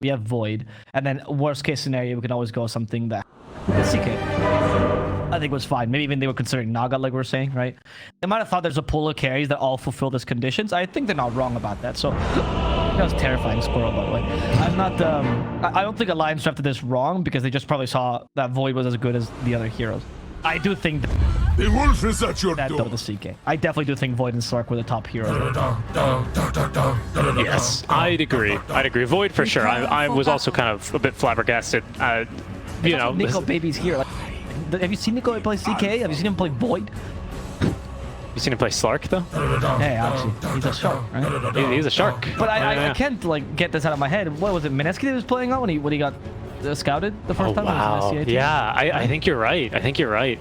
we have Void, and then worst case scenario, we can always go something that the CK. I think was fine. Maybe even they were considering Naga, like we were saying, right? They might have thought there's a pool of carries that all fulfill these conditions. I think they're not wrong about that. So that was terrifying squirrel, by the way. I'm not. I don't think Alliance drafted this wrong because they just probably saw that Void was as good as the other heroes. I do think the wolf is at your door. Though the CK. I definitely do think Void and Slark were the top heroes. Yes, I'd agree. I'd agree. Void for sure. I was also kind of a bit flabbergasted. You know, Nikobaby's here. Like, have you seen Nikobaby play CK? Have you seen him play Void? You seen him play Slark though? Hey, actually, he's a shark, right? He's a shark. But I can't like get this out of my head. What was it? Mineski that was playing on when he got scouted the first time? Wow. Yeah, I think you're right. I think you're right.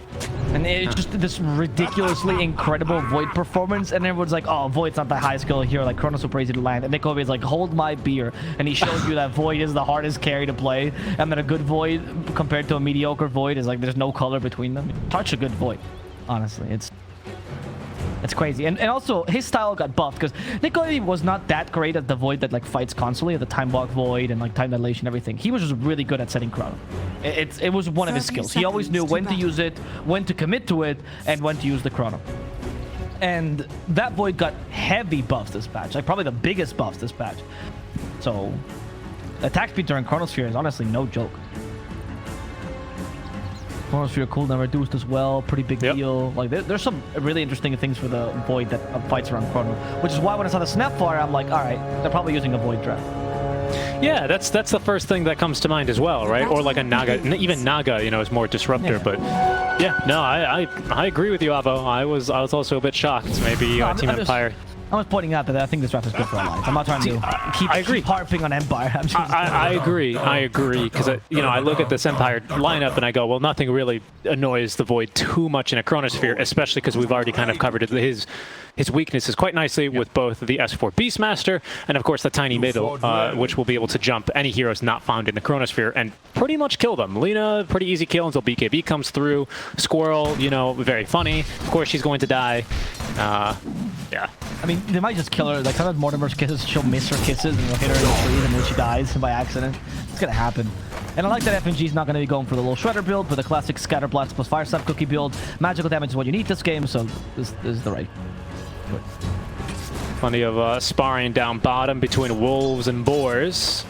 And it's just this ridiculously incredible Void performance, and everyone's like, "Oh, Void's not the high skill hero. Like Chronos super easy to land." And Nikobaby is like, "Hold my beer," and he shows you that Void is the hardest carry to play, and that a good Void compared to a mediocre Void is like there's no color between them. Such a good Void, honestly. It's crazy. And also, his style got buffed because Nikobaby was not that great at the Void that like fights constantly, at the time block Void and like time dilation and everything. He was just really good at setting chrono. It was one of his skills. He always knew when to use it, when to commit to it, and when to use the chrono. And that Void got heavy buffs this patch, like probably the biggest buffs this patch. So attack speed during Chronosphere is honestly no joke. Chronosphere cooldown reduced as well, pretty big deal. Like there's some really interesting things for the Void that fights around Chrono, which is why when I saw the Snapfire, I'm like, all right, they're probably using a Void draft. Yeah, that's the first thing that comes to mind as well, right? Or like a Naga, even Naga, you know, is more disruptor. But yeah, no, I agree with you, Avo. I was also a bit shocked. Maybe Team Empire. I was pointing out that I think this draft is good for Alliance. I'm not trying to keep harping on Empire. I agree. I agree. Because, you know, I look at this Empire lineup and I go, well, nothing really annoys the Void too much in a Chronosphere, especially because we've already kind of covered his weaknesses quite nicely with both the S4 Beastmaster and, of course, the Tiny Middle, which will be able to jump any heroes not found in the Chronosphere and pretty much kill them. Lina, pretty easy kill until BKB comes through. Squirrel, you know, very funny. Of course, she's going to die. Yeah. I mean, they might just kill her. Like, sometimes Mortimer's kisses, she'll miss her kisses and they'll hit her in the trees and then she dies by accident. It's gonna happen. And I like that FNG's not gonna be going for the little Shredder build, but the classic Scatter Blast plus Fire Slap Cookie build. Magical damage is what you need this game, so this is the right. Plenty of sparring down bottom between wolves and boars.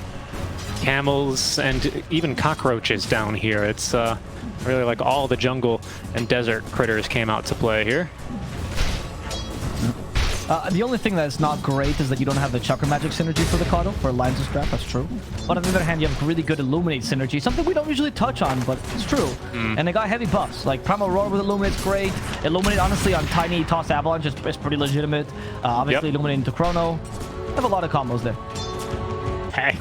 Camels and even cockroaches down here. It's really like all the jungle and desert critters came out to play here. The only thing that's not great is that you don't have the Chakra Magic synergy for the Kato, for Alliance's draft, that's true. But on the other hand, you have really good Illuminate synergy, something we don't usually touch on, but it's true. And they got heavy buffs, like Primal Roar with Illuminate's great. Illuminate, honestly, on Tiny Toss Avalanche is pretty legitimate. Obviously, Illuminate into Chrono. They have a lot of combos there. Heck.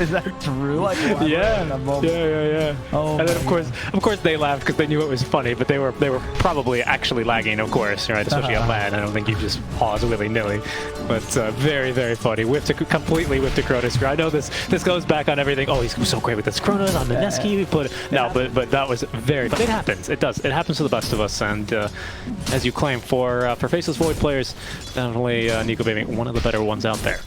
Is that true? Yeah. Oh, and then of course they laughed because they knew it was funny, but they were probably actually lagging, of course, right? Especially on land. I don't think you just pause willy-nilly, but very, very funny. Completely whipped to Chronosphere. I know this goes back on everything. Oh, he's so great with this Chronos on the Neski. We put but that was very. But it happens. It does. It happens to the best of us. And as you claim for Faceless Void players, definitely Nikobaby, one of the better ones out there.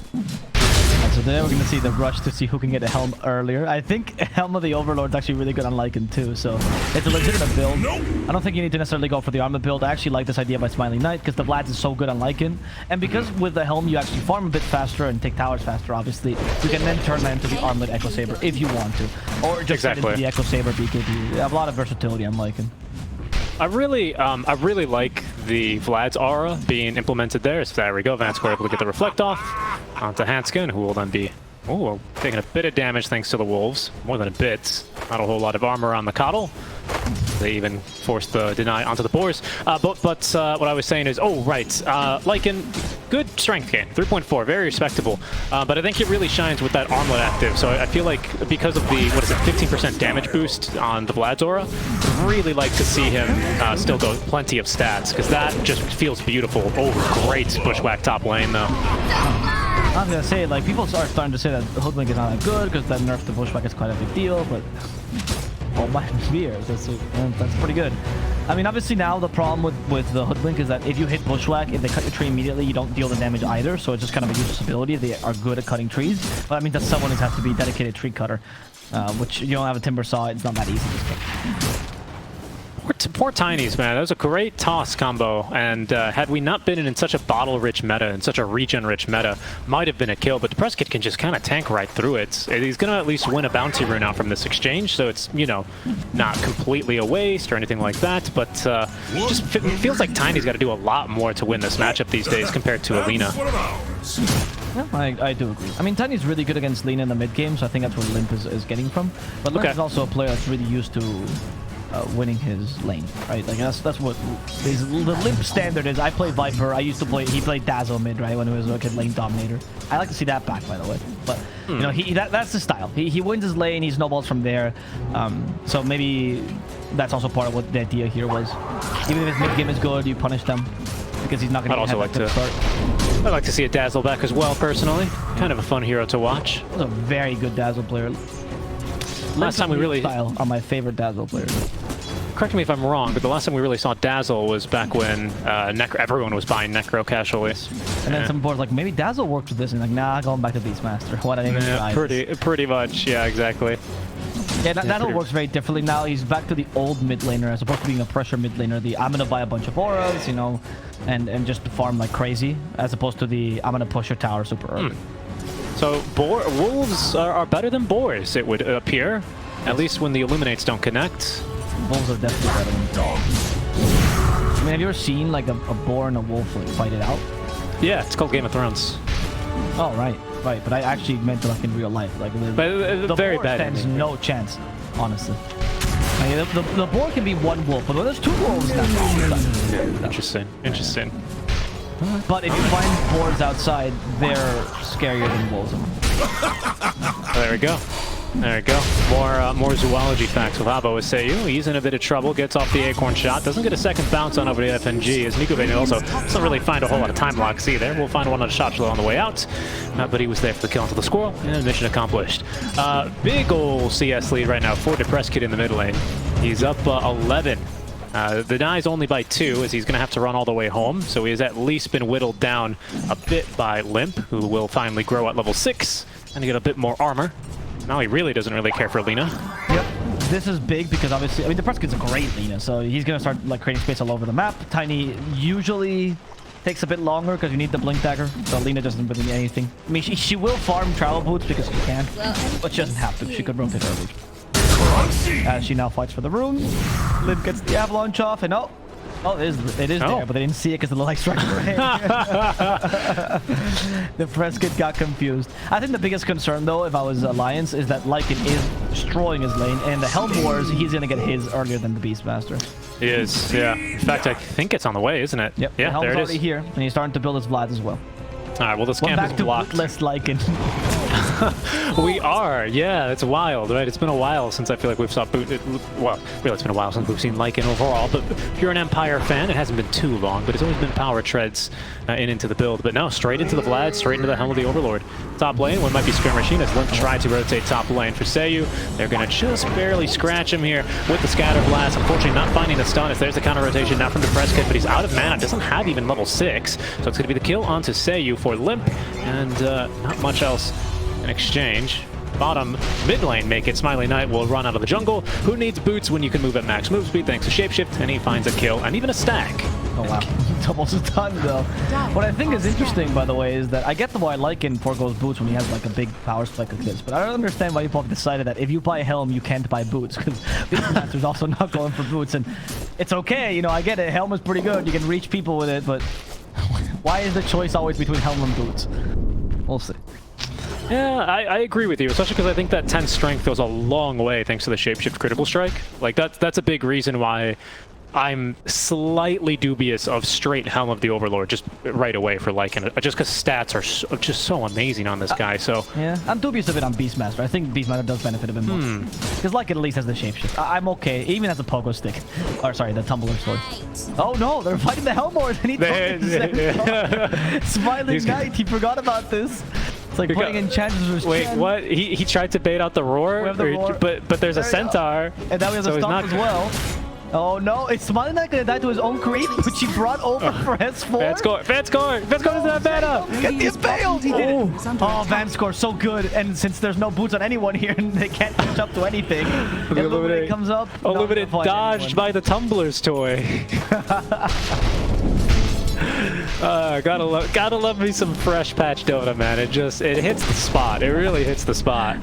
So then we're going to see the rush to see who can get a Helm earlier. I think Helm of the Overlord is actually really good on Lycan too, so it's a legitimate build. I don't think you need to necessarily go for the armor build. I actually like this idea by Smiling Knight because the Vlad's is so good on Lycan. And because with the Helm you actually farm a bit faster and take towers faster, obviously, you can then turn that into the Armlet Echo Saber if you want to. Or just into the Echo Saber BKB. You have a lot of versatility on Lycan. I really like the Vlad's aura being implemented there. So there we go. Vance able to get the reflect off onto Hanskin, who will then be taking a bit of damage thanks to the wolves. More than a bit. Not a whole lot of armor on the Coddle. They even forced the deny onto the boars. But what I was saying is, Lycan, good strength gain, 3.4, very respectable. But I think it really shines with that armlet active. So I feel like because of the 15% damage boost on the Vlad's aura, really like to see him still go plenty of stats because that just feels beautiful. Oh, great bushwhack top lane though. I was gonna say, like, people are starting to say that the Hoodwink is not that good because that nerf to bushwhack is quite a big deal, but oh my beers, that's pretty good. I mean, obviously now the problem with the Hoodwink is that if you hit Bushwhack, if they cut your tree immediately, you don't deal the damage either. So it's just kind of a useless ability. They are good at cutting trees, but that means that someone has to be a dedicated tree cutter, which you don't have a Timber Saw. It's not that easy to get. Poor Tinies, man. That was a great toss combo, and had we not been in such a bottle-rich meta and such a regen-rich meta, might have been a kill, but the Press Kid can just kind of tank right through it. He's going to at least win a bounty rune out from this exchange, so it's, you know, not completely a waste or anything like that, but just feels like Tiny's got to do a lot more to win this matchup these days compared to Lina. Yeah, I do agree. I mean, Tiny's really good against Lina in the mid-game, so I think that's where Limp is getting from. But Limp is also a player that's really used to winning his lane, right? Like that's what the Limp standard is. I play Viper. I used to play. He played Dazzle mid, right, when he was like a lane dominator. I like to see that back, by the way. But you know, that's his style. He wins his lane. He snowballs from there. So maybe that's also part of what the idea here was. Even if his mid game is good, you punish them because he's not going to have a good start. I'd like to see a Dazzle back as well, personally. Kind of a fun hero to watch. He was a very good Dazzle player. Last time we really style are my favorite Dazzle players. Correct me if I'm wrong, but the last time we really saw Dazzle was back when everyone was buying Necro casually. And then some boards like, maybe Dazzle works with this, and like, nah, going back to Beastmaster. What I even pretty much, yeah, exactly. Yeah, Dazzle works very differently now. He's back to the old mid laner as opposed to being a pressure mid laner. The I'm gonna buy a bunch of auras, you know, and just farm like crazy, as opposed to the I'm gonna push your tower super early. So wolves are better than boars, it would appear. At least when the illuminates don't connect. Wolves are definitely better than dogs. I mean, have you ever seen like a boar and a wolf like fight it out? Yeah, it's called Game of Thrones. Oh, right. But I actually meant like in real life. Like the very boar bad stands ending. no chance, honestly. I mean, the boar can be one wolf, but when there's two wolves, that's Interesting. But if you find boars outside, they're scarier than wolves. There we go. There we go. More zoology facts with Abo with Seiyu. He's in a bit of trouble. Gets off the acorn shot. Doesn't get a second bounce on over the FNG. As Nikobaby also doesn't really find a whole lot of time locks either. We'll find one on a shot on the way out. But he was there for the kill onto the squirrel. And mission accomplished. Big ol' CS lead right now for the Press Kid in the mid lane. He's up 11. The Nye's only by 2, as he's going to have to run all the way home. So he has at least been whittled down a bit by Limp, who will finally grow at level 6 and get a bit more armor. Now he really doesn't really care for Lina. Yep. This is big because obviously, I mean, the Press Kid's a great Lina, so he's going to start like creating space all over the map. Tiny usually takes a bit longer because you need the Blink Dagger, so Lina doesn't really need anything. I mean, she will farm Travel Boots because she can, but she doesn't have to. She could rotate early. As she now fights for the rune. Liv gets the avalanche off, and it is there, but they didn't see it because of the light strike in her hand. The Press Kid got confused. I think the biggest concern, though, if I was Alliance, is that Lycan is destroying his lane, and the Helm Wars, he's going to get his earlier than the Beastmaster. He is, yeah. In fact, I think it's on the way, isn't it? Yep. Yeah, the Helm's there it is. already here, and he's starting to build his Vlad as well. All right, well, this camp is blocked. Back to bootless Lycan. We are, yeah, it's wild, right? It's been a while since I feel like we've saw boot. Well, really, it's been a while since we've seen Lycan overall, but if you're an Empire fan, it hasn't been too long, but it's always been power treads into the build. But no, straight into the Vlad, straight into the Helm of the Overlord. Top lane, one might be Scare Machine as Limp tried to rotate top lane for Seiyu. They're going to just barely scratch him here with the Scatter Blast. Unfortunately, not finding the stun as there's the counter rotation now from the Press Kid, but he's out of mana, doesn't have even level 6, so it's going to be the kill onto Seiyu for Limp, and not much else in exchange. Bottom mid lane make it. Smiley Knight will run out of the jungle. Who needs boots when you can move at max move speed thanks to Shapeshift, and he finds a kill and even a stack. Oh wow, doubles a ton though. What I think is interesting, by the way, is that I get the why Lycan forgoes boots when he has like a big power spike like this, but I don't understand why people have decided that if you buy Helm, you can't buy boots, because Beastmaster's also not going for boots, and it's okay, you know, I get it, Helm is pretty good, you can reach people with it, but why is the choice always between Helm and boots? We'll see. Yeah, I agree with you, especially because I think that 10 strength goes a long way thanks to the Shapeshift critical strike. Like, that's a big reason why I'm slightly dubious of straight Helm of the Overlord just right away for Lycan, just because stats are just so amazing on this guy. So yeah, I'm dubious of it on Beastmaster. I think Beastmaster does benefit a bit more because Lycan at least has the shapeshift. I'm okay, even as a pogo stick, or sorry, the tumbler sword. Oh no, they're fighting the Helmord, and he Smiling Knight. He forgot about this. It's like putting enchanters. Wait, what? He tried to bait out the roar, but there's a centaur, and now we have the stomp as well. Oh no, is Smiley not gonna die to his own creep, which he brought over for S4? Vanscore doesn't have mana. Get the failed! He did it. Oh, Vanscore, so good. And since there's no boots on anyone here, and they can't catch up to anything, Illuminate comes up. Illuminate dodged by the Tumbler's toy. Gotta love me some fresh patch Dota, man. It hits the spot. It really hits the spot.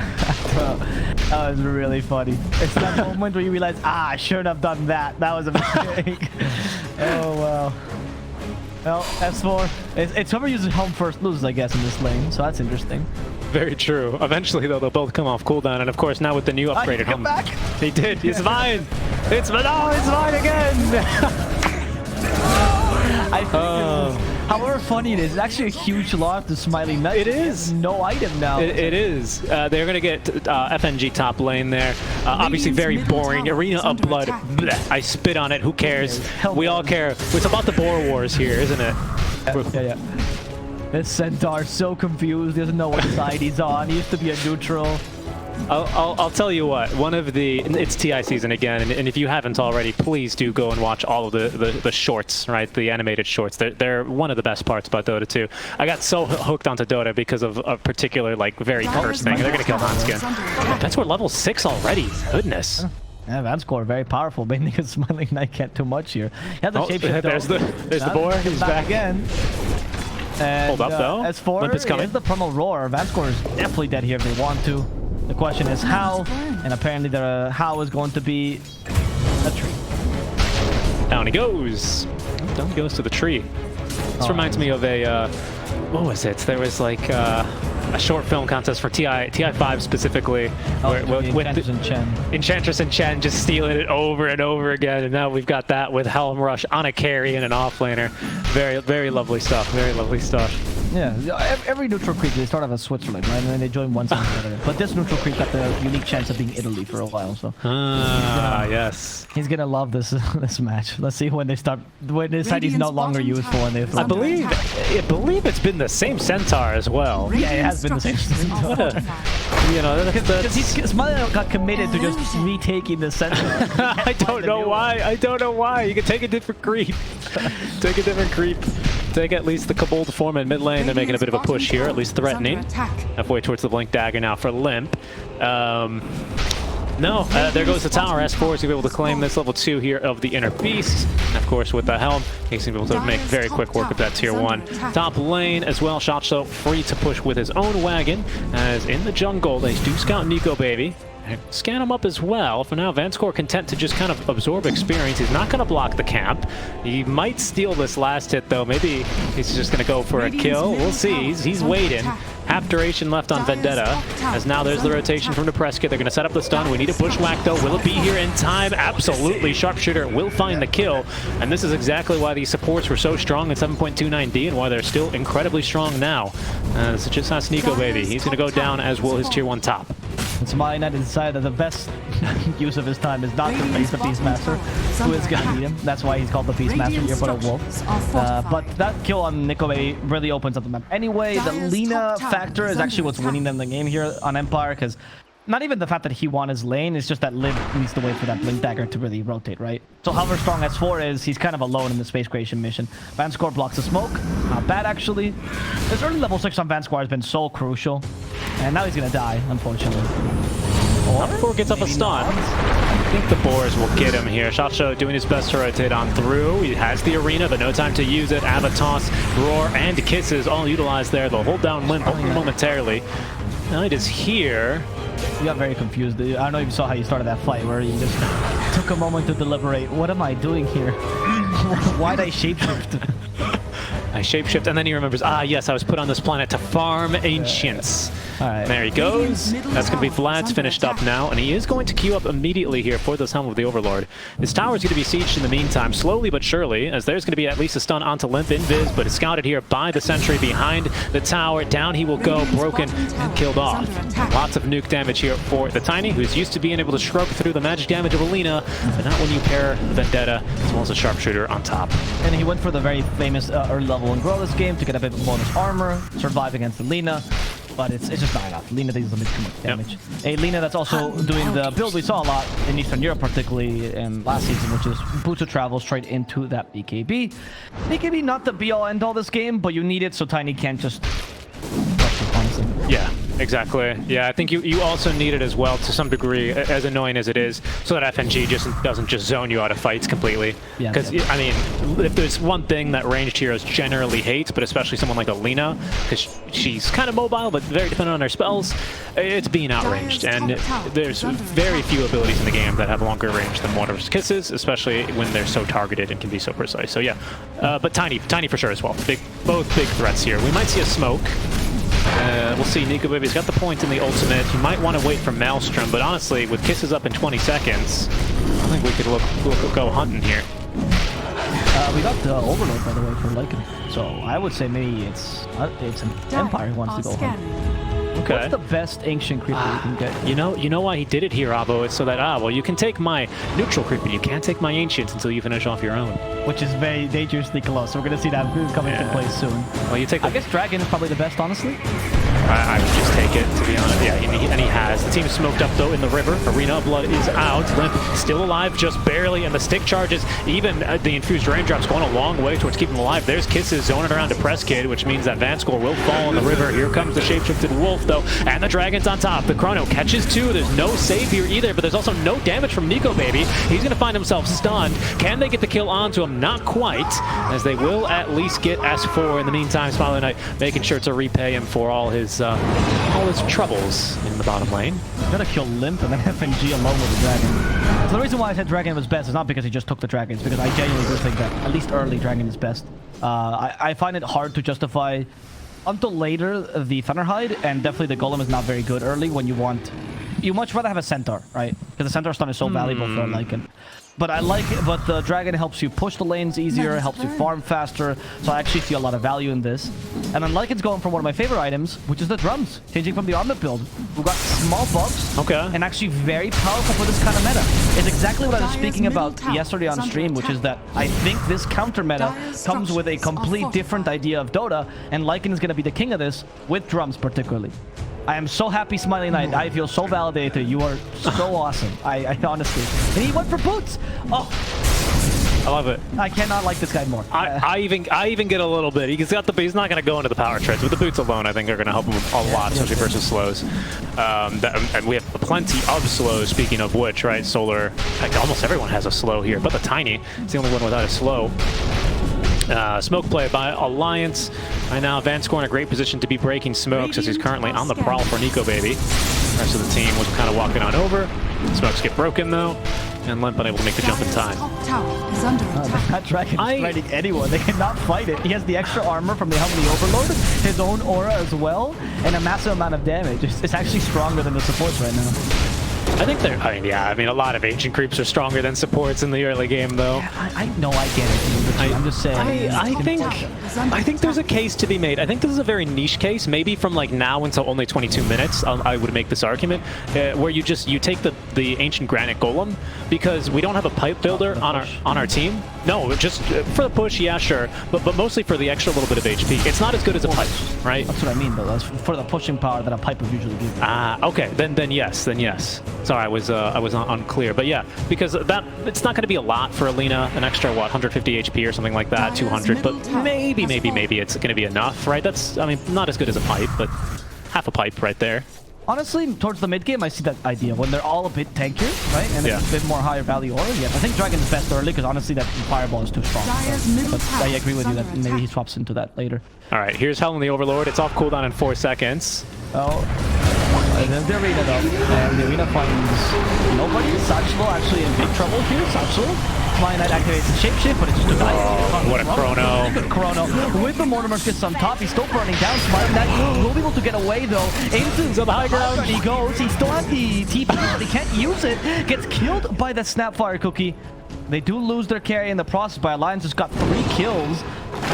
That was really funny. It's that moment where you realize, I shouldn't have done that. That was a mistake. Oh, wow. Well, S4. It's whoever uses home first loses, I guess, in this lane. So that's interesting. Very true. Eventually, though, they'll both come off cooldown. And, of course, now with the new upgraded home. Back. He did. He's mine. It's mine again. I think however funny it is, it's actually a huge loss to Smiley Nuts. It is. No item now. It is. They're going to get FNG top lane there. Obviously very boring. Arena of Blood. Blech. I spit on it. Who cares? We all care. It's about the Boar Wars here, isn't it? Yeah. This Centaur's so confused. He doesn't know what side he's on. He used to be a neutral. I'll tell you what, it's TI season again, and if you haven't already, please do go and watch all of the shorts, right? The animated shorts. They're one of the best parts about Dota 2. I got so hooked onto Dota because of a particular, like, very cursed thing. They're going to kill Hanskin. That's we're level 6 already. Goodness. Yeah, Vanscore, very powerful, mainly because Smiling Knight can't do much here. He has the shapeshift. There's the boar. He's back again. And, hold up, though. S4 Limp is coming. Is the Primal Roar. Vanscore is definitely dead here if they want to. The question is how, and apparently the how is going to be a tree. Down he goes. Down he goes to the tree. This reminds me of a, what was it? There was like a short film contest for TI5 specifically. With Enchantress and Chen just stealing it over and over again, and now we've got that with Helm Rush on a carry and an offlaner. Very, very lovely stuff. Very lovely stuff. Yeah, every neutral creep, they start off as Switzerland, right? And then they join one side together. But this neutral creep got the unique chance of being Italy for a while, so. Yes. He's gonna love this match. Let's see when they decide he's no longer useful and they. I believe it's been the same Centaur as well. Yeah, it has been the same Centaur. You know, because Smiley got committed to just retaking the Centaur. I don't know why. I don't know why. You can take a different creep. Take a different creep. Take at least the Kobold form in mid lane. They're making a bit of a push here, at least threatening. Halfway towards the Blink Dagger now for Limp. No, there goes the tower. S4 is going to be able to claim this level 2 here of the Inner Beast. And of course, with the Helm, he's going to be able to make very quick work of that tier 1. Top lane as well. Shotso free to push with his own wagon. As in the jungle, they do scout Nikobaby. Scan him up as well. For now, Vanscore content to just kind of absorb experience. He's not going to block the camp. He might steal this last hit, though. Maybe he's just going to go for a kill. We'll see. He's waiting. Half duration left on Vendetta, as now there's the rotation from the Prescott. They're going to set up the stun. We need a bushwhack, though. Will it be here in time? Absolutely. Sharpshooter will find the kill. And this is exactly why these supports were so strong at 7.29D and why they're still incredibly strong now. This is just has Nikobaby. He's going to go down, as will his tier 1 top. It's Smiley Knight decided that the best use of his time is not to face the Beastmaster, who is going to beat him. That's why he's called the Beastmaster here, but a wolf. But that kill on Nikobaby really opens up the map. Anyway, the Lina factor is actually what's winning them the game here on Empire, because not even the fact that he won his lane, it's just that Liv needs to wait for that Blink Dagger to really rotate, right? So however strong S4 is, he's kind of alone in the space creation mission. Vanscore blocks the smoke. Not bad, actually. This early level 6 on Vanscore has been so crucial. And now he's going to die, unfortunately. Before gets up a stun. I think the Boars will get him here. Shotso doing his best to rotate on through. He has the arena, but no time to use it. Avatos, Roar, and Kisses all utilized there. They'll hold down Limp momentarily. Knight is here. You got very confused. I don't know if you saw how you started that fight, where you just took a moment to deliberate. What am I doing here? Why'd I shapeshift? I shapeshift, and then he remembers, yes, I was put on this planet to farm ancients. All right. There he goes. That's going to be Vlad's finished up now, and he is going to queue up immediately here for this Helm of the Overlord. His tower is going to be sieged in the meantime, slowly but surely, as there's going to be at least a stun onto Limp Invis, but is scouted here by the sentry behind the tower. Down he will go, broken and killed off. Lots of nuke damage here for the Tiny, who's used to being able to shrug through the magic damage of Lina, but not when you pair Vendetta as well as a Sharpshooter on top. And he went for the very famous early level and grow this game to get a bit of bonus armor, survive against the Lina. but it's just not enough. Lina does too much damage. A Lina that's also doing the build we saw a lot in Eastern Europe, particularly in last season, which is boots of travel straight into that BKB. BKB not the be-all end-all this game, but you need it so Tiny can't just rush your opponents in. Yeah, exactly. Yeah, I think you also need it as well to some degree, as annoying as it is, so that FNG just doesn't just zone you out of fights completely. Because, I mean, if there's one thing that ranged heroes generally hate, but especially someone like a Lina, because she's kind of mobile, but very dependent on her spells, it's being outranged. And there's very few abilities in the game that have longer range than Water's Kisses, especially when they're so targeted and can be so precise. So yeah, but Tiny for sure as well. Both big threats here. We might see a smoke. We'll see. Nikobaby's got the point in the ultimate. You might want to wait for Maelstrom, but honestly, with Kisses up in 20 seconds, I think we could go hunting here. We got the Overload, by the way, for Lycan. So I would say maybe it's an Empire who wants to go hunt. Okay. What's the best ancient creeper you can get? You know why he did it here, Avo? It's so that, well, you can take my neutral creeper, you can't take my ancient until you finish off your own. Which is very dangerously close. So we're going to see that coming into play soon. Well, you take. I guess Dragon is probably the best, honestly. I would just take it, to be honest. Yeah, and he has. The team is smoked up, though, in the river. Arena of Blood is out. Limp still alive, just barely, and the stick charges. Even the infused raindrops going a long way towards keeping him alive. There's Kisses zoning around Depressed Kid, which means that Vanscore will fall in the river. Here comes the shapeshifted wolf, though, and the Dragon's on top. The Chrono catches two. There's no save here either, but there's also no damage from Nikobaby. He's going to find himself stunned. Can they get the kill onto him? Not quite, as they will at least get S4 in the meantime. Smiling Knight making sure to repay him for all his troubles in the bottom lane. Gotta kill Limp and then FNG alone with the Dragon. So the reason why I said Dragon was best is not because he just took the Dragon, it's because I genuinely do think that at least early Dragon is best. I find it hard to justify until later the Thunderhide, and definitely the Golem is not very good early when you much rather have a Centaur, right? Because the Centaur stun is so valuable for Lycan. But I like it, but the Dragon helps you push the lanes easier, helps you farm faster, so I actually see a lot of value in this. And then Lycan's going for one of my favorite items, which is the drums, changing from the armor build. We've got small buffs, and actually very powerful for this kind of meta. It's exactly what I was speaking about yesterday on stream, which is that I think this counter meta comes with a complete different idea of Dota, and Lycan is going to be the king of this, with drums particularly. I am so happy, Smiley Knight. I feel so validated. You are so awesome. I honestly. And he went for boots. Oh, I love it. I cannot like this guy more. I even get a little bit. He's not going to go into the power treads. With the boots alone, I think are going to help him a lot, especially versus slows. And we have plenty of slows. Speaking of which, right? Solar. In fact, almost everyone has a slow here, but the Tiny is the only one without a slow. Smoke play by Alliance. Right now, Vanscore in a great position to be breaking smokes as he's currently on the prowl for Nikobaby. The rest of the team was kind of walking on over. Smokes get broken, though, and Limp unable to make the jump in time. That Dragon is fighting anyone. They cannot fight it. He has the extra armor from the helm of the Overload, his own aura as well, and a massive amount of damage. It's actually stronger than the supports right now. I think they're, I mean, a lot of ancient creeps are stronger than supports in the early game, though. Yeah, I know, I get it. I'm just saying. I think there's a case to be made. I think this is a very niche case, maybe from like now until only 22 minutes. I would make this argument where you take the ancient granite golem, because we don't have a pipe builder on our team. No, just for the push, yeah, sure, but mostly for the extra little bit of HP. It's not as good as a pipe, right? That's what I mean, though. That's for the pushing power that a pipe would usually give. Okay, then yes. Sorry, I was unclear, but yeah, because it's not going to be a lot for Lina, an extra 150 HP or something like that, 200, but maybe it's going to be enough, right? That's, I mean, not as good as a pipe, but half a pipe right there. Honestly, towards the mid game, I see that idea when they're all a bit tankier, right? And it's a bit more higher value aura. Yeah, I think Dragon's best early because honestly, that fireball is too strong. But I agree with you that maybe he swaps into that later. All right, here's Helm the Overlord. It's off cooldown in 4 seconds. Oh, and then the Arena though, and the Arena finds nobody. Satchel actually in big trouble here. Satchel. Flying Knight activates the shapeshift, but it's just a nice. What a chrono. Good chrono. With the Mortimer Kiss on top, he's still burning down. Smart Knight will be able to get away though. Into the high ground he goes. He still has the TP, but he can't use it. Gets killed by the Snapfire Cookie. They do lose their carry in the process, but Alliance has got 3 kills.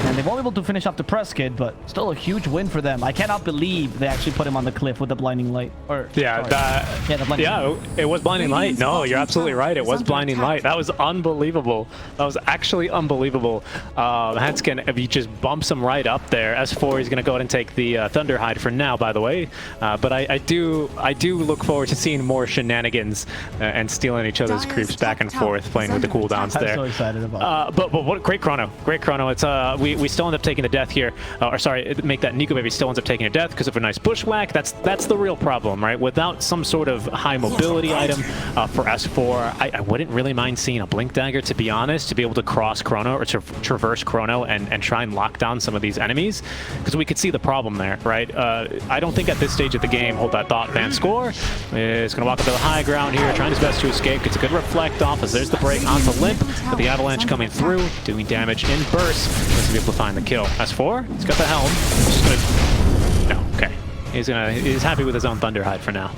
And they won't be able to finish off the press kid, but still a huge win for them. I cannot believe they actually put him on the cliff with the blinding light. Or Yeah, the blinding light. it was blinding light. No, you're absolutely right. It was blinding light. That was unbelievable. That was actually unbelievable. Hanskin, if he just bumps him right up there, S4 is going to go ahead and take the Thunder Hide for now, by the way. But I do look forward to seeing more shenanigans and stealing each other's creeps back and forth, playing with the cooldowns there. I'm so excited about it. But what great chrono. Great chrono. It's we still end up taking the death here. Or sorry, make that Nikobaby still ends up taking a death because of a nice bushwhack. That's the real problem, right? Without some sort of high mobility item for S4, I wouldn't really mind seeing a Blink Dagger, to be honest, to be able to cross chrono or to traverse chrono and try and lock down some of these enemies, because we could see the problem there, right? I don't think at this stage of the game, hold that thought, Van Score is going to walk up to the high ground here, trying his best to escape. Gets a good reflect off as there's the break onto Limp, but the avalanche coming through, doing damage in burst. He's be able to find the kill. S4, he's got the helm. Just gonna... No, okay. He's happy with his own Thunder Hide for now.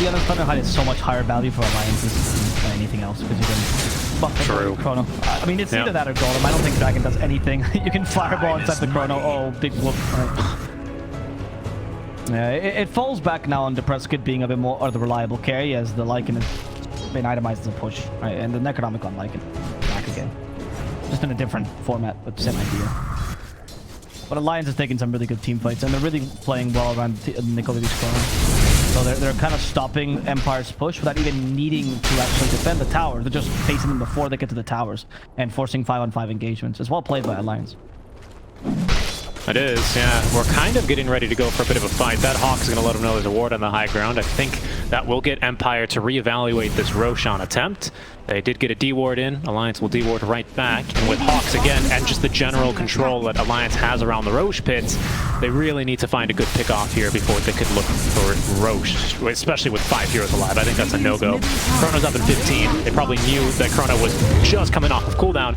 The other Thunder Hide is so much higher value for alliances than anything else, because you can buff the chrono. I mean, it's either that or Golem. I don't think Dragon does anything. You can fireball inside the chrono. Oh, big whoop. Right. Yeah, it falls back now on the press kit being a bit more the reliable carry, as the Lycan has been itemized as a push, right? And the Necronomicon Lycan back again. Just in a different format, but same idea. But Alliance is taking some really good team fights, and they're really playing well around Nikobaby's chrono. So they're kind of stopping Empire's push without even needing to actually defend the towers. They're just facing them before they get to the towers and forcing 5-on-5 engagements. It's well played by Alliance. It is, yeah. We're kind of getting ready to go for a bit of a fight. That Hawk is going to let him know there's a ward on the high ground. I think that will get Empire to reevaluate this Roshan attempt. They did get a D-ward in. Alliance will D-ward right back. And with Hawks again, and just the general control that Alliance has around the Roche pits, they really need to find a good pick-off here before they could look for Roche, especially with 5 heroes alive. I think that's a no-go. Chrono's up in 15. They probably knew that Chrono was just coming off of cooldown,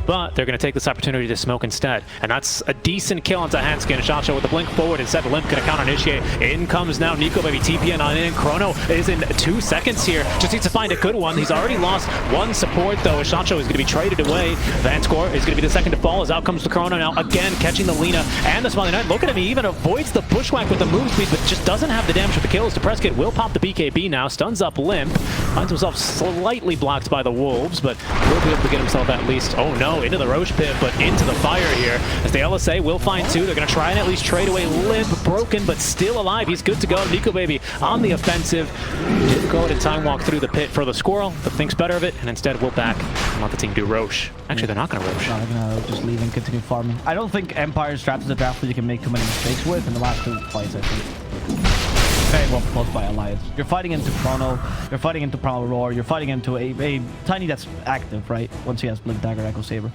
but they're going to take this opportunity to smoke instead. And that's a decent kill onto Hanskin. Shotshot with the blink forward. Instead, Limp going to counter-initiate. In comes now Nikobaby. TPN on in. Chrono is in 2 seconds here. Just needs to find a good one. He's already lost 1 support, though. Shotshot is going to be traded away. Van Score is going to be the second to fall, as out comes the Chrono now. Again, catching the Lina and the Smiling Knight. Look at him. He even avoids the bushwhack with the move speed, but just doesn't have the damage with the kills. Depressed Kid will pop the BKB now. Stuns up Limp. Finds himself slightly blocked by the Wolves, but will be able to get himself at least, oh no, into the Roche pit, but into the fire here, as the LSA will find 2. They're going to try and at least trade away Limp. Broken, but still alive. He's good to go. Nikobaby on the offensive. Didn't go ahead and time walk through the pit for the Squirrel, but thinks better of it, and instead will back and let the team do Roche. Actually, they're not going to Roche. No, they're going to just leave and continue farming. I don't think Empire's draft is a draft that you can make too many mistakes with in the last 2 fights, I think. Very well close by Alliance. You're fighting into Chrono, you're fighting into Primal Roar, you're fighting into a Tiny that's active, right? Once he has Blink Dagger, Echo Saber.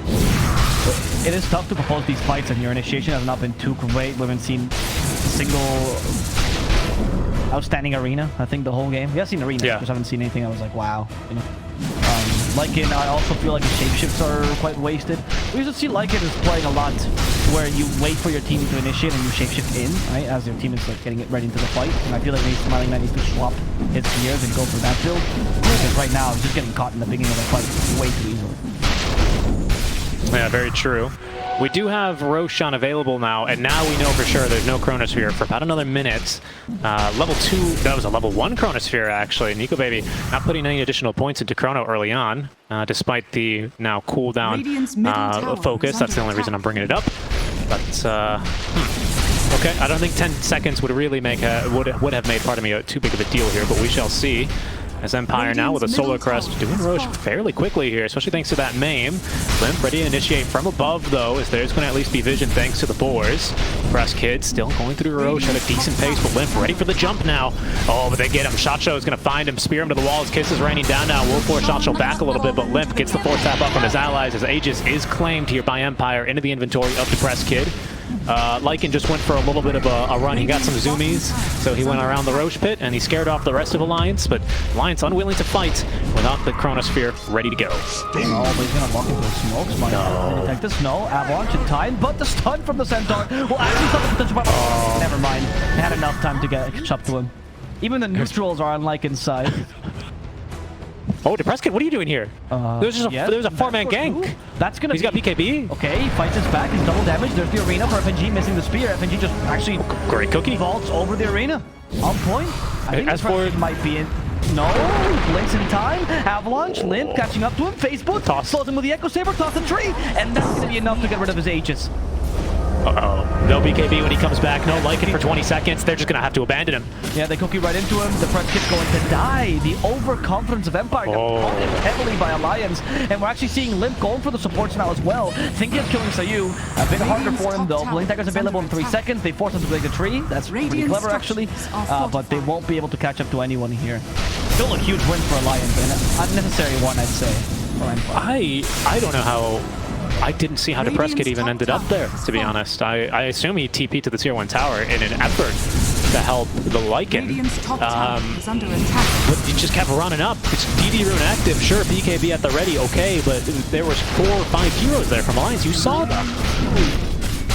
But it is tough to propose these fights, and your initiation has not been too great. We haven't seen a single outstanding arena, I think, the whole game. We have seen arenas, just haven't seen anything. I was like, wow, you know. Lycan, I also feel like the shapeshifts are quite wasted. We used to see Lycan is playing a lot where you wait for your team to initiate and you shapeshift in, right, as your team is like getting it ready into the fight. And I feel like Smiling Knight needs to swap his gears and go for that build, because right now he's just getting caught in the beginning of the fight way too easily. Yeah, very true. We do have Roshan available now, and now we know for sure there's no Chronosphere for about another minute. Level 2, that was a level 1 Chronosphere, actually. Nikobaby not putting any additional points into Chrono early on, despite the now cooldown focus. That's the only reason I'm bringing it up. But, okay, I don't think 10 seconds would really make would have made, pardon me, too big of a deal here, but we shall see. As Empire now with a Solar Crest doing Roche fairly quickly here, especially thanks to that maim. Limp ready to initiate from above, though, as there's going to at least be vision thanks to the boars. Press Kid still going through Roche at a decent pace, but Limp ready for the jump now. Oh, but they get him. Shotshot is going to find him, spear him to the wall. His kiss is raining down now. Will force Shotshot back a little bit, but Limp gets the 4-tap up from his allies as Aegis is claimed here by Empire into the inventory of Depressed Kid. Lycan just went for a little bit of a run. He got some zoomies, so he went around the Roche pit, and he scared off the rest of Alliance, but Alliance unwilling to fight without the Chronosphere ready to go. Oh, but he's going to walk into the smokes. No. Detect this. No. Avalanche in time, but the stun from the Centaur will actually stop the potential part. Oh, never mind. They had enough time to catch up to him. Even the neutrals are on Lycan's side. Oh, Depresskit, what are you doing here? There's just there's a 4-man gank. That's gonna He's got BKB. Okay, he fights his back. He's double damage. There's the arena for FNG missing the spear. FNG just actually Great cookie. vaults over the arena. On point. I think As for might be in. No, blinks in time. Avalanche, Limp catching up to him. Facebook Toss. slows him with the Echo Saber, toss the tree, and that's gonna be enough to get rid of his Aegis. Uh-oh. No BKB when he comes back. No Lycan for 20 seconds. They're just going to have to abandon him. Yeah, they cookie right into him. The Depresskit's going to die. The overconfidence of Empire deployed heavily by Alliance. And we're actually seeing Limp going for the supports now as well. Thinking of killing Sayu. A bit harder for him though. Blink Dagger's available in 3 seconds. They force him to break the tree. That's pretty clever actually. But they won't be able to catch up to anyone here. Still a huge win for Alliance. And an unnecessary one, I'd say. For Empire. I don't know how... I didn't see how Depresskit even ended up there, to be honest. I assume he TP'd to the tier 1 tower in an effort to help the Lycan. But he just kept running up. It's DD rune active, sure, BKB at the ready, okay, but there was 4 or 5 heroes there from Alliance. You saw them.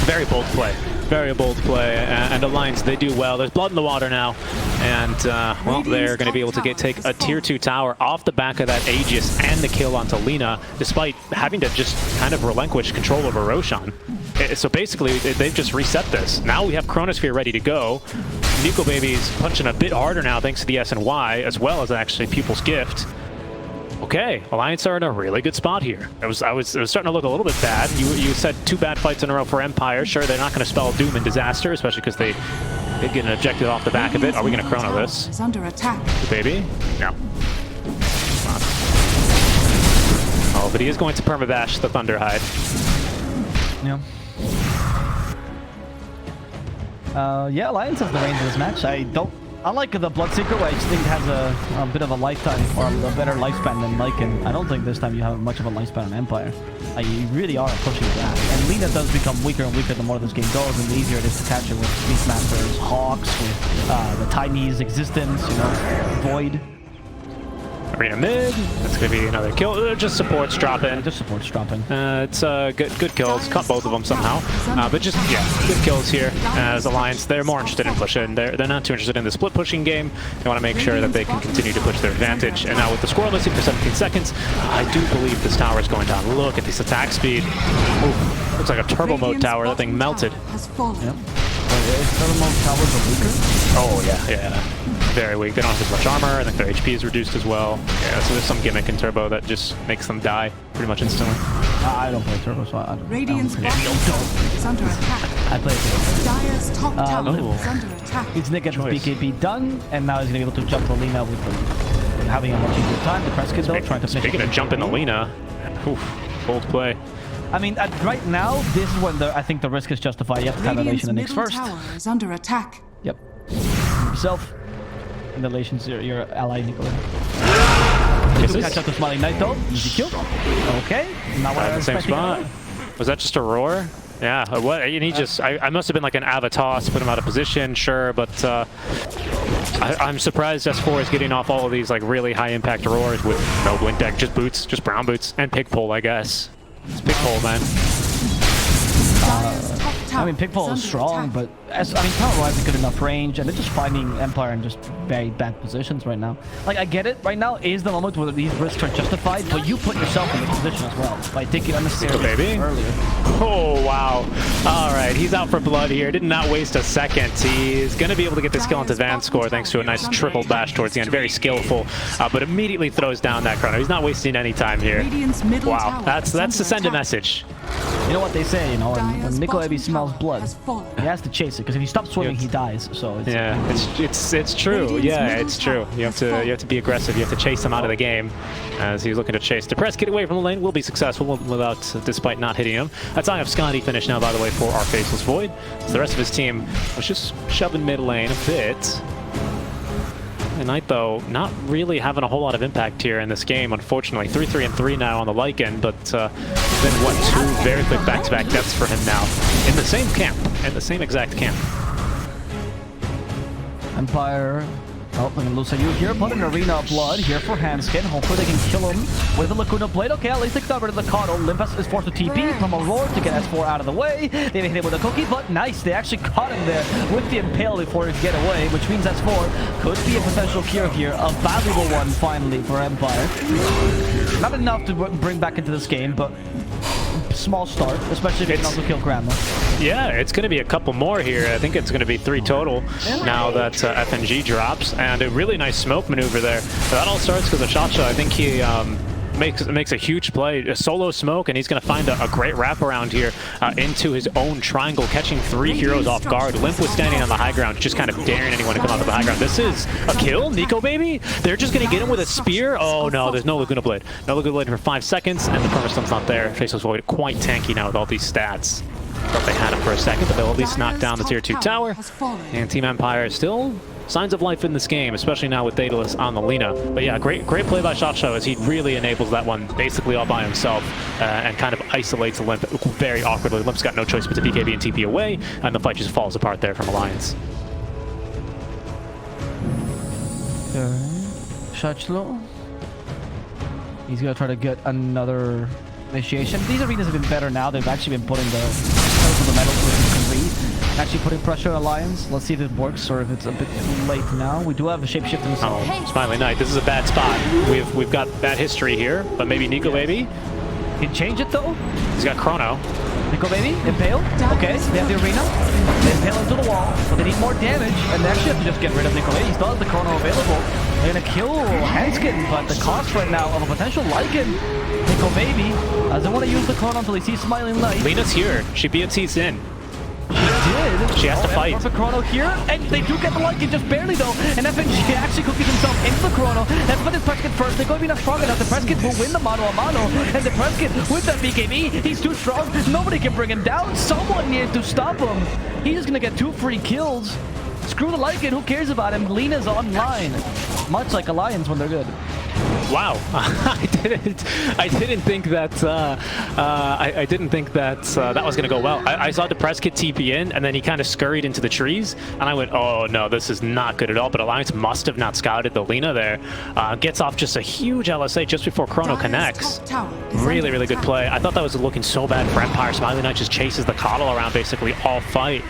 Very bold play. Very bold play, and Alliance, they do well. There's blood in the water now, and well, they're going to be able to take a tier 2 tower off the back of that Aegis and the kill onto Lina, despite having to just kind of relinquish control over Roshan. So basically, they've just reset this. Now we have Chronosphere ready to go. Nikobaby's punching a bit harder now thanks to the SNY, as well as actually Pupil's Gift. Okay, Alliance are in a really good spot here. It was starting to look a little bit bad. You said 2 bad fights in a row for Empire. Sure, they're not going to spell doom and disaster, especially because they did get ejected off the back of it. Are we going to chrono this? Is under attack. Baby? No. Oh, but he is going to permabash the Thunderhide. Yeah. Yeah, Alliance has the range of this match. Unlike the Bloodseeker, where I just think it has a bit of a lifetime or a better lifespan than Lycan, I don't think this time you have much of a lifespan on Empire. You really are pushing that. And Lina does become weaker and weaker the more this game goes, and the easier it is to catch it with Beastmasters, Hawks, with the Tiny's existence, you know, Void. Arena mid. That's going to be another kill. Just supports drop in. Just supports drop in. It's good kills. Cut both of them somehow. But just, yeah, good kills here. As Alliance, they're more interested in pushing. They're not too interested in the split pushing game. They want to make sure that they can continue to push their advantage. And now with the score missing for 17 seconds, I do believe this tower is going down. Look at this attack speed. Ooh, looks like a turbo mode tower. That thing melted. Yep. Turbo mode towers are weaker? Oh, yeah. Very weak. They don't have as much armor. I think their HP is reduced as well. Yeah, so there's some gimmick in Turbo that just makes them die pretty much instantly. I don't play Turbo, so I don't. Radiant's bottom tower is under attack. I play Turbo. Dire's top tower is under attack. It's Nick gets his BKB done, and now he's gonna be able to jump the Lina with having a much easier time. The Depresskit though, trying to finish. Speaking of jumping the Lina, bold play. I mean, right now, this is when I think the risk is justified. You have to have Elation and Nyx first. Tower is under attack. Yep. Yourself. In relation to your ally, Nicola. Catch up to Smiling Knight though. Easy kill. Okay. Not what I was same expecting. spot. Was that just a roar? Yeah. What? And he just. I must have been like an avatar to put him out of position. Sure, but I'm surprised S4 is getting off all of these like really high impact roars with no blink deck, just boots, just brown boots, and pig pole, I guess. It's pig pole, man. I mean, Pigpole is strong, but power-wise, a good enough range, and they're just finding Empire in just very bad positions right now. Like, I get it. Right now is the moment where these risks are justified, but you put yourself in the position as well by taking unnecessary risks earlier. Oh, wow. All right, he's out for blood here. Did not waste a second. He's going to be able to get this kill into Van score thanks to a nice triple bash towards the end. Very skillful, but immediately throws down that chrono. He's not wasting any time here. Wow, that's to send a message. You know what they say, you know, when Nikobaby smells blood, he has to chase it, because if he stops swimming, he dies. So it's, it's true. Yeah, it's true. You have to be aggressive. You have to chase him out of the game, as he's looking to chase. Depresskit away from the lane will be successful despite not hitting him. That's I have Scotty finished now, by the way, for our Faceless Void. So the rest of his team was just shoving mid lane a bit. And Knight, though, not really having a whole lot of impact here in this game, unfortunately. 3-3-3 now on the Lycan, but then what, 2 very quick back-to-back deaths for him now. In the same camp, in the same exact camp. Empire Oh, I'm gonna lose you here, but an Arena of Blood here for Handskin. Hopefully they can kill him with the Lacuna Blade. Okay, at least they got rid of the Kato. Limpus is forced to TP from a Roar to get S4 out of the way. They hit him with a cookie, but nice. They actually caught him there with the Impale before he could get away, which means S4 could be a potential cure here. A valuable one, finally, for Empire. Not enough to bring back into this game, but small start, especially if you can also kill Grandma. Yeah, it's going to be a couple more here. I think it's going to be 3 total now that FNG drops. And a really nice smoke maneuver there. So that all starts because of Shotshot. I think he makes a huge play, a solo smoke, and he's going to find a great wraparound here into his own triangle, catching 3 heroes off guard. Limp was standing on the high ground, just kind of daring anyone to come onto the high ground. This is a kill, Nikobaby? They're just going to get him with a spear? Oh no, there's no Laguna Blade. No Laguna Blade for 5 seconds, and the Permastone's not there. Faceless Void quite tanky now with all these stats. Thought they had him for a second, but they'll at least knock down the tier 2 tower. And Team Empire still signs of life in this game, especially now with Daedalus on the Lina. But yeah, great play by Shotshot as he really enables that one basically all by himself and kind of isolates Limp very awkwardly. Limp's got no choice but to BKB and TP away, and the fight just falls apart there from Alliance. Shotshot. He's gonna try to get another initiation. These arenas have been better now. They've actually been putting the metal actually putting pressure on Alliance. Let's see if it works or if it's a bit too late now. We do have a shapeshift himself. Oh, Smiley Knight, this is a bad spot. We've got bad history here, but maybe Nikobaby can change it though. He's got Chrono. Nikobaby, Impale. Okay, they have the arena. They impale into the wall, but they need more damage, and they actually have to just get rid of Nikobaby. He still has the Chrono available. They're gonna kill Handskin, but the cost right now of a potential Lycan. Nikobaby doesn't want to use the Chrono until he sees Smiling Light. Lina's here. She BOT's in. She did. She has to fight. Perfect Chrono here, and they do get the Lycan just barely though. And FNG actually cookies himself into the Chrono. That's what his Presskit first. They're going to be not strong enough. The Presskit will win the mano a mano, and the Presskit with that BKB, he's too strong. Nobody can bring him down. Someone needs to stop him. He's just gonna get 2 free kills. Screw the Lycan. Who cares about him? Lina's online, much like Alliance when they're good. Wow, I didn't think that that was gonna go well. I saw the Presskit TP in, and then he kind of scurried into the trees, and I went, oh no, this is not good at all. But Alliance must have not scouted the Lina there. Gets off just a huge LSA just before Chrono connects. Really good play. I thought that was looking so bad for Empire. Smiley Knight just chases the Coddle around basically all fight,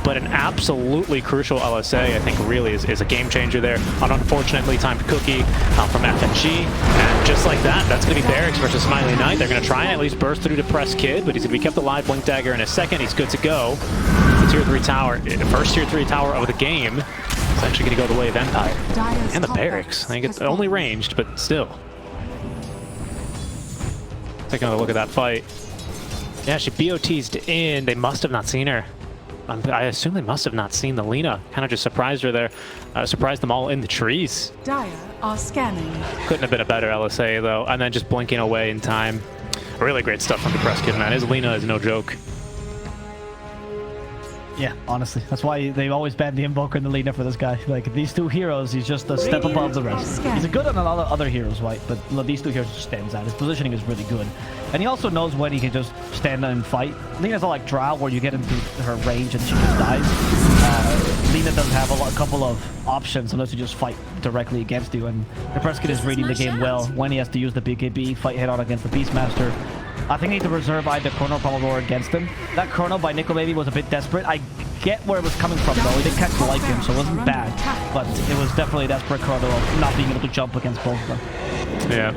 but an absolutely crucial LSA, I think, really is a game changer there. An unfortunately timed cookie from FNG. And just like that, that's going to be Barracks versus Smiley Knight. They're going to try and at least burst through to Presskit, but he's going to be kept alive. Blink Dagger in a second. He's good to go. The tier 3 tower, the first tier 3 tower of the game, is actually going to go the way of Empire. And the Barracks. I think it's only ranged, but still. Take another look at that fight. Yeah, she BOT'd in. They must have not seen her. I assume they must have not seen the Lina. Kind of just surprised her there. Surprised them all in the trees. Dire are scanning. Couldn't have been a better LSA though. And then just blinking away in time. Really great stuff from the Presskit, man. His Lina is no joke. Yeah, honestly, that's why they've always banned the Invoker and the Lina for this guy. Like, these 2 heroes, he's just a step above the rest. He's good on a lot of other heroes, right? But these 2 heroes just stands out. His positioning is really good. And he also knows when he can just stand and fight. Lina's not like Drow, where you get into her range and she just dies. Lina doesn't have a couple of options unless you just fight directly against you. And the Presskit is reading the game well when he has to use the BKB, fight head-on against the Beastmaster. I think they need to reserve either Chrono or Roar against him. That Chrono by Nikobaby was a bit desperate. I get where it was coming from though. He didn't catch the Lycan, so it wasn't bad. But it was definitely a desperate Chrono of not being able to jump against both of them. Yeah.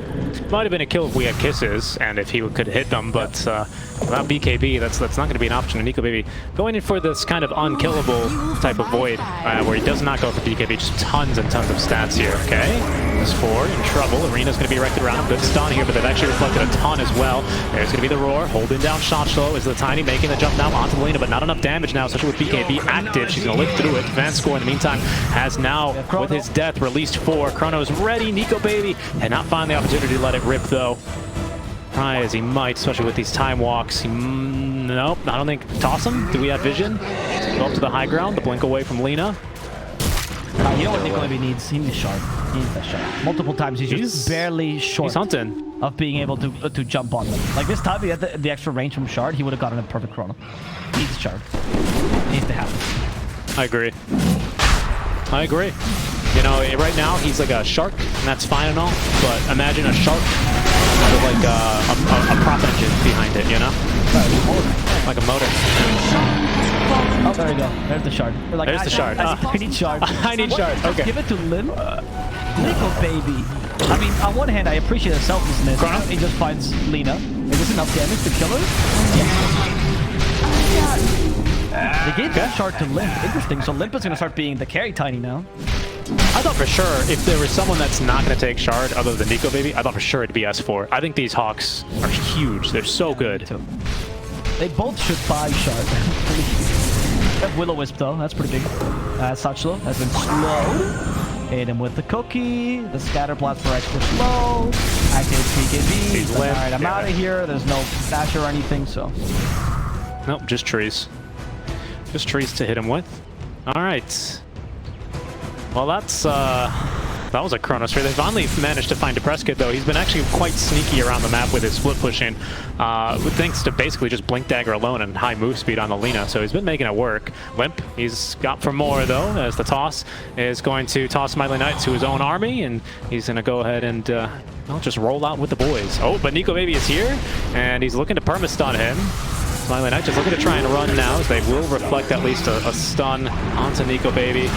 Might have been a kill if we had kisses and if he could hit them, but without BKB, that's not going to be an option. And Nikobaby going in for this kind of unkillable type of void where he does not go for BKB, just tons and tons of stats here. Okay, this 4 in trouble. Arena's going to be erected around him. Good stun here, but they've actually reflected a ton as well. There's going to be the Roar, holding down Shotshot is the Tiny, making the jump now onto Lina, but not enough damage now, especially with BKB active. She's going to live through it. Vanscore in the meantime has now, with his death, released 4. Chrono's ready. Nikobaby had not found the opportunity to let it rip though. Try as he might, especially with these time walks. Nope, I don't think. Toss him. Do we have vision? Go up to the high ground, the blink away from Lina. You know what Nikobaby needs? He needs Shard. He needs that Shard. Multiple times he's just barely short. He's hunting. Of being able to jump on them. Like this time he had the extra range from Shard, he would have gotten a perfect Chrono. He needs Shard. It needs to happen. I agree. You know, right now he's like a shark, and that's fine and all, but imagine a shark with like a prop engine behind it, you know? Like a motor. Oh, there we go. There's the shard. Like, There's the shard. I need shard. I need shard. Okay. Give it to Lim. Nikobaby. I mean, on one hand, I appreciate the selflessness. Chrono? He just finds Lina. Is this enough damage to kill her? Yes. They gave that shard to Limp. Interesting. So Limp is going to start being the carry tiny now. I thought for sure if there was someone that's not going to take shard other than Nikobaby, I thought for sure it'd be S4. I think these Hawks are huge. They're so good. They both should buy shard. That Will-O-Wisp though, that's pretty big. Satchel has been slowed. Hit him with the cookie. The scatter blast for extra slow. Activate PKB. He's limp. Alright, I'm out of here. There's no dasher or anything, so. Nope, just trees. Just trees to hit him with. Alright. Well, that was a Chronosphere. They finally managed to find Depressed Kid, though. He's been actually quite sneaky around the map with his split pushing, thanks to basically just Blink Dagger alone and high move speed on the Lina. So he's been making it work. Limp, he's got for more, though, as the toss is going to toss Smiley Knight to his own army, and he's going to go ahead and well, just roll out with the boys. Oh, but Nikobaby is here, and he's looking to perma-stun him. Smiley Knight just looking to try and run now, as they will reflect at least a stun onto Nikobaby.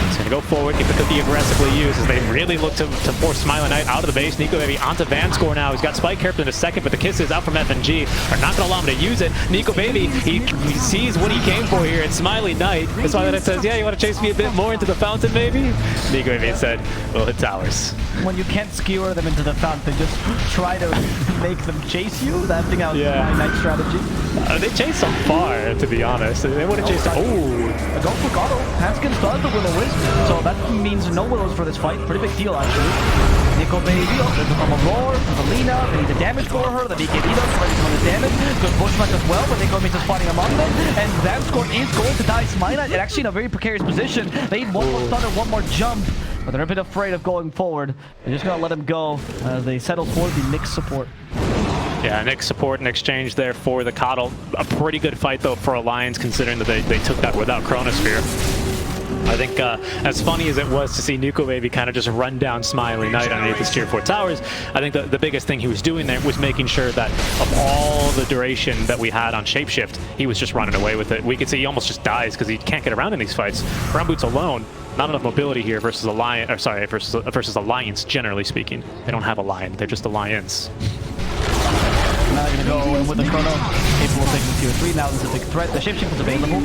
He's going to go forward, get the cookie aggressively used as they really look to force Smiley Knight out of the base. Nikobaby onto Vanscore now. He's got Spike Hairpin in a second, but the kisses out from FNG are not going to allow him to use it. Nikobaby, he sees what he came for here. It's Smiley Knight. And Smiley Knight says, yeah, you want to chase me a bit more into the fountain, maybe? Nikobaby said, we'll hit towers. When you can't skewer them into the fountain, just try to make them chase you. That thing out my night strategy. They chased them far, to be honest. They would have chased. Oh, a go for Gato. Haskins does the Will-O-Wisp, so that means no Willows for this fight. Pretty big deal, actually. Nikobaby, there's a roar from the Lina. They need to damage for her. The BKB does ready some of the damage. Good pushback as well, but Nikobaby just fighting among them. And Vanscore is going to die. Smiley Knight actually in a very precarious position. They need one more stun or one more jump, but they're a bit afraid of going forward. They're just gonna let him go as they settle for the Nyx support. Yeah, Nyx support and exchange there for the Coddle. A pretty good fight, though, for Alliance, considering that they took that without Chronosphere. I think as funny as it was to see Nikobaby kind of just run down Smiley Knight underneath his tier 4 towers, I think the biggest thing he was doing there was making sure that of all the duration that we had on Shapeshift, he was just running away with it. We could see he almost just dies because he can't get around in these fights. Brown Boots alone, not enough mobility here versus Alliance, or sorry, versus Alliance, generally speaking. They don't have a lion, they're just Alliance. Now they're gonna go in with the Chrono. Capable of taking tier 3. Now this is a big threat. The Shapeshift is available. I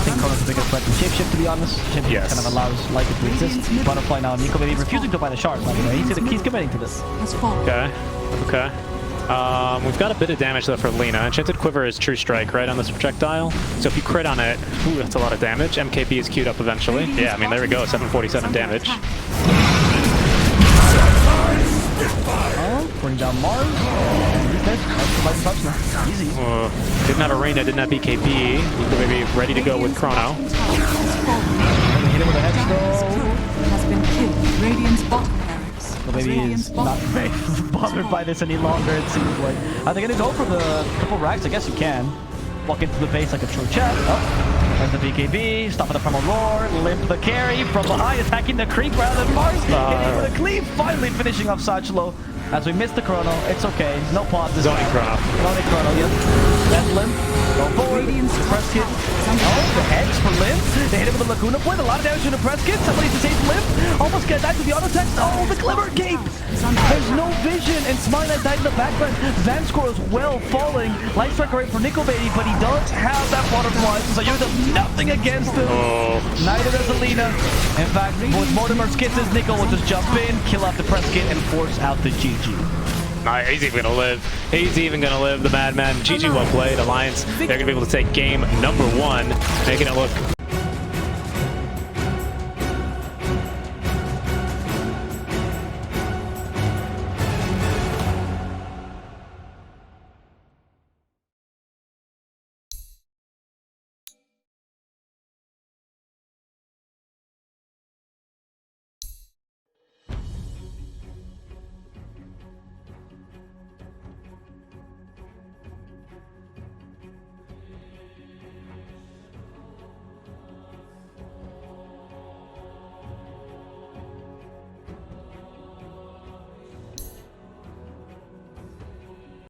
think Chrono's the biggest threat than Shapeshift, to be honest. Shapeshift kind of allows Lycan to exist. Butterfly now, Nikobaby refusing to buy the shard, by the way. He's committing to this. Okay, okay. We've got a bit of damage though for Lina. Enchanted Quiver is True Strike, right, on this projectile. So if you crit on it, ooh, that's a lot of damage. MKB is queued up eventually. Yeah, I mean, there we go, 747 damage. Bring down Mars. Easy. Didn't have Arena, didn't have BKB. Maybe ready to go with Chrono. Hit him with a headstone. Has been killed. Radiant's bottom barracks. Maybe is not very bothered by this any longer, it seems like. Are they gonna go for the triple racks? I guess you can. Walk into the base like a true champ. Oh, there's the BKB. Stop at the primal roar. Limp the carry from behind, attacking the creep rather than Mars. Hitting with a cleave, finally finishing off Satchelo. As we missed the Chrono, it's okay. No pause this Zoning Chrono. Zoning Chrono, yep. That's Limp. Go forward. Press kit. Oh, the heads for Limp. They hit him with the Laguna Point. A lot of damage to the press kit. Somebody to save Limp. Almost get that to the auto text. Oh, the Glimmer Cape. There's no vision, and Smiley Knight died in the background. Vanscore is well falling. Light Strike rate for Nikobaby, but he does have that butterfly, so you does nothing against him. Neither does Lina. In fact, with Mortimer's kits, Nico will just jump in, kill out the press kit, and force out the GG. Nah, he's even gonna live. He's even gonna live, the Madman. GG well played. Alliance, they're gonna be able to take game number 1, making it look